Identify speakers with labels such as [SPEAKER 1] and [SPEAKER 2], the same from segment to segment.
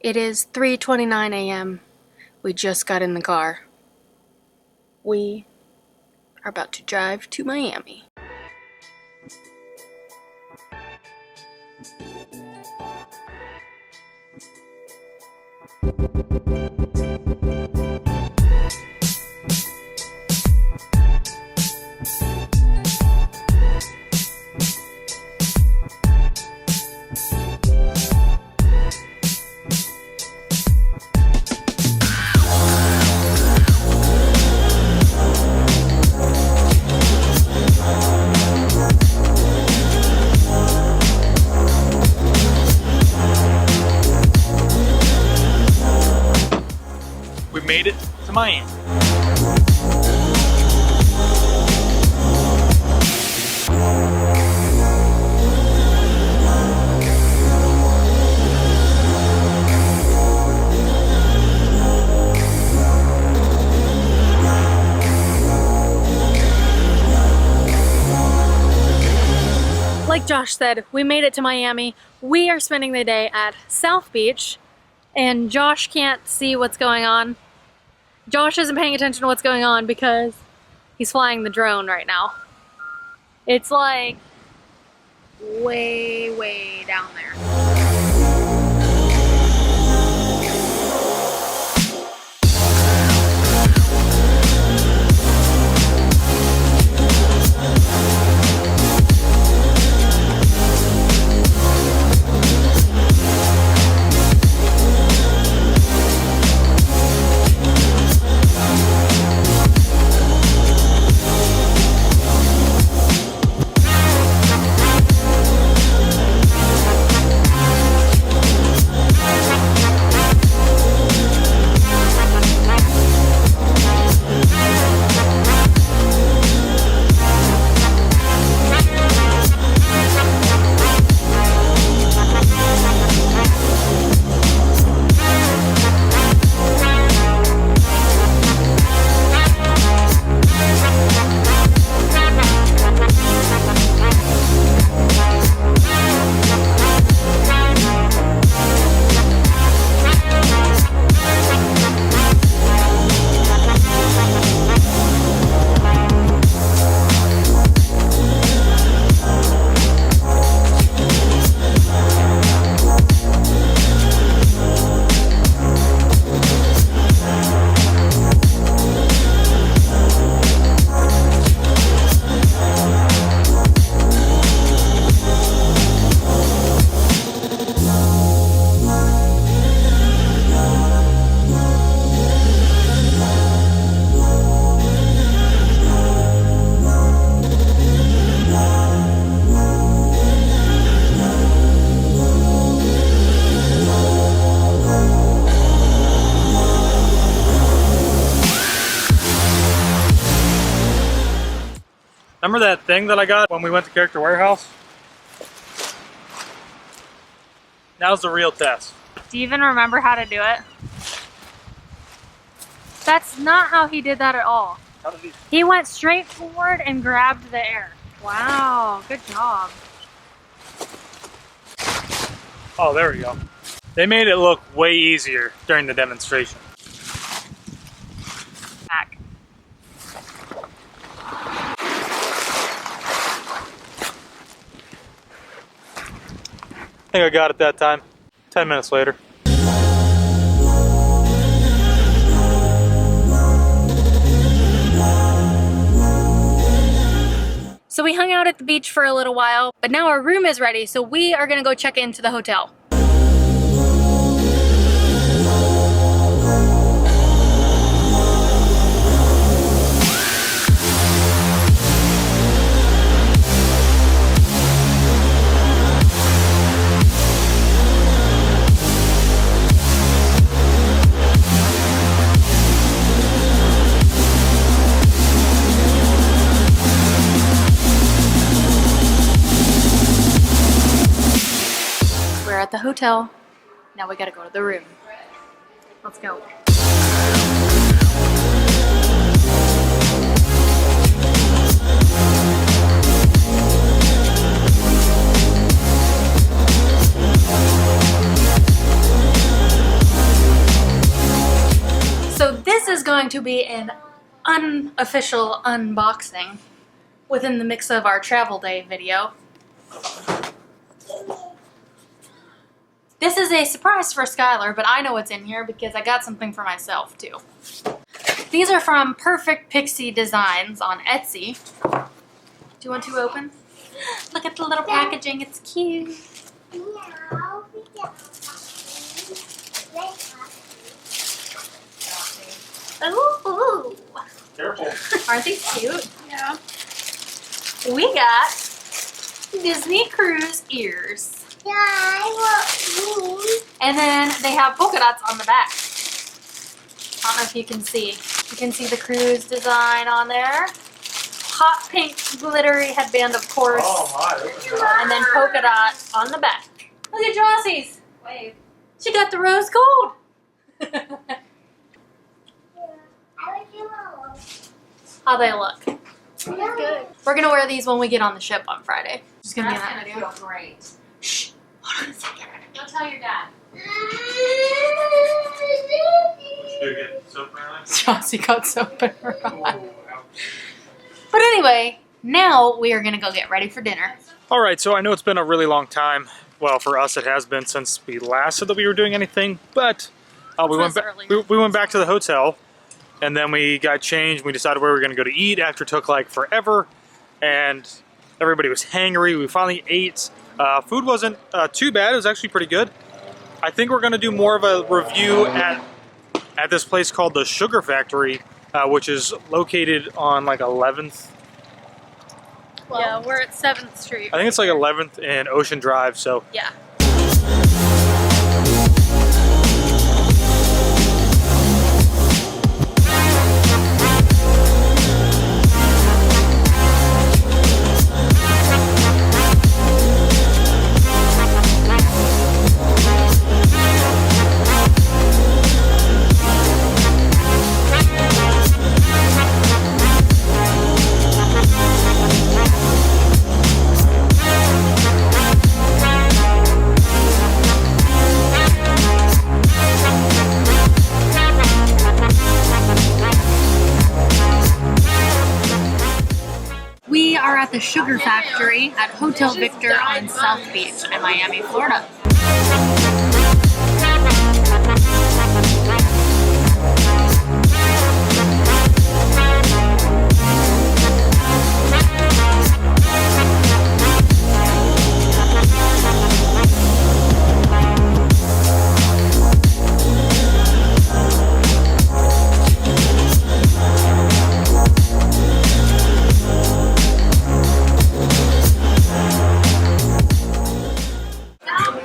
[SPEAKER 1] It is 3:29 a.m. We just got in the car. We are about to drive to Miami.
[SPEAKER 2] We made it to Miami.
[SPEAKER 1] Like Josh said, we made it to Miami. We are spending the day at South Beach, and Josh can't see what's going on. Josh isn't paying attention to what's going on because he's flying the drone right now. It's like way, way down there.
[SPEAKER 2] Remember that thing that I got when we went to Character Warehouse? Now's the real test.
[SPEAKER 1] Do you even remember how to do it? That's not how he did that at all.
[SPEAKER 2] How did he?
[SPEAKER 1] He went straight forward and grabbed the air. Wow, good job.
[SPEAKER 2] Oh, there we go. They made it look way easier during the demonstration.
[SPEAKER 1] Back.
[SPEAKER 2] I think I got it that time. 10 minutes later.
[SPEAKER 1] So we hung out at the beach for a little while, but now our room is ready, so we are gonna go check into the hotel. At the hotel. Now we gotta go to the room. Let's go. going to be an unofficial unboxing within the mix of our travel day video. This is a surprise for Skylar, but I know what's in here because I got something for myself too. These are from Perfect Pixie Designs on Etsy. Do you want to open? Look at the little packaging, it's cute. Ooh.
[SPEAKER 2] Careful.
[SPEAKER 1] Aren't these cute?
[SPEAKER 3] Yeah.
[SPEAKER 1] We got Disney Cruise ears.
[SPEAKER 3] Yeah, I want me.
[SPEAKER 1] And then they have polka dots on the back. I don't know if you can see. You can see the cruise design on there. Hot pink glittery headband, of course.
[SPEAKER 2] Oh my.
[SPEAKER 1] And then polka dot on the back. Look at Jossie's. Wave. She got the rose gold. How they look.
[SPEAKER 3] Good.
[SPEAKER 1] We're gonna wear these when we get on the ship on Friday. Just gonna be in that
[SPEAKER 3] That's
[SPEAKER 1] video.
[SPEAKER 3] gonna feel great.
[SPEAKER 1] Shh. Hold on a second.
[SPEAKER 3] Don't tell your dad.
[SPEAKER 1] Jossie got soap in her eye. But anyway, now we are gonna go get ready for dinner.
[SPEAKER 2] All right, so I know it's been a really long time. Well, for us, it has been since we last said that we were doing anything. But we went back to the hotel, and then we got changed. We decided where we were going to go to eat after it took like forever, and everybody was hangry. We finally ate. Food wasn't too bad. It was actually pretty good. I think we're going to do more of a review at this place called the Sugar Factory, which is located on like 11th.
[SPEAKER 1] Yeah, we're at 7th Street.
[SPEAKER 2] I think it's like 11th and Ocean Drive. So
[SPEAKER 1] Yeah. We are at the Sugar Factory at Hotel Victor on South Beach in Miami, Florida.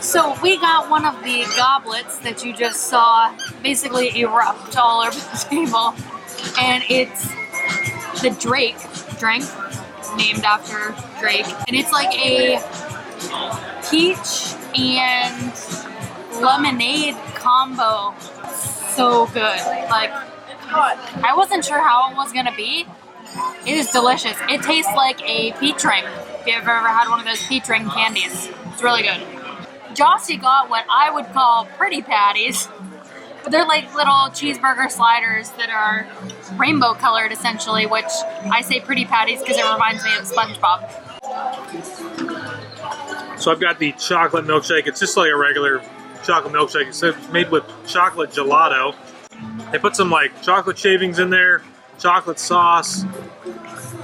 [SPEAKER 1] So we got one of the goblets that you just saw basically erupt all over the table, and it's the Drake drink, named after Drake, and it's like a peach and lemonade combo. So good. Like, I wasn't sure how it was gonna be. It is delicious. It tastes like a peach ring. If you've ever had one of those peach ring candies, it's really good. Jossie got what I would call pretty patties, but they're like little cheeseburger sliders that are rainbow colored essentially, which I say pretty patties because it reminds me of SpongeBob.
[SPEAKER 2] So I've got the chocolate milkshake. It's just like a regular chocolate milkshake. It's made with chocolate gelato. They put some like chocolate shavings in there, chocolate sauce.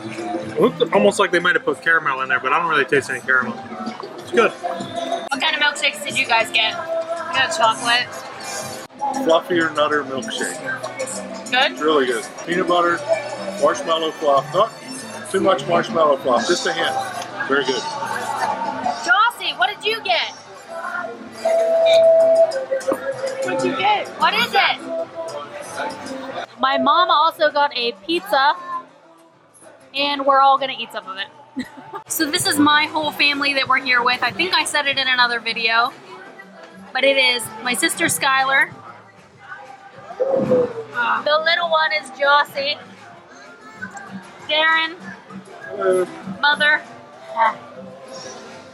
[SPEAKER 2] It looked almost like they might have put caramel in there, but I don't really taste any caramel. It's good.
[SPEAKER 1] What kind of milkshakes did you guys get? I got chocolate.
[SPEAKER 4] Fluffier nutter milkshake.
[SPEAKER 1] Good?
[SPEAKER 4] Really good. Peanut butter, marshmallow fluff. Not too much marshmallow fluff, just a hint. Very good.
[SPEAKER 1] Jossie, what did you get?
[SPEAKER 3] What'd you get?
[SPEAKER 1] What is it? My mom also got a pizza, and we're all gonna eat some of it. So this is my whole family that we're here with. I think I said it in another video, but it is my sister Skylar. The little one is Jossie. Darren.
[SPEAKER 4] Hello.
[SPEAKER 1] Mother.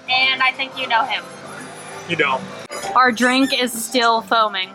[SPEAKER 1] And I think you know him.
[SPEAKER 2] You don't.
[SPEAKER 1] Our drink is still foaming.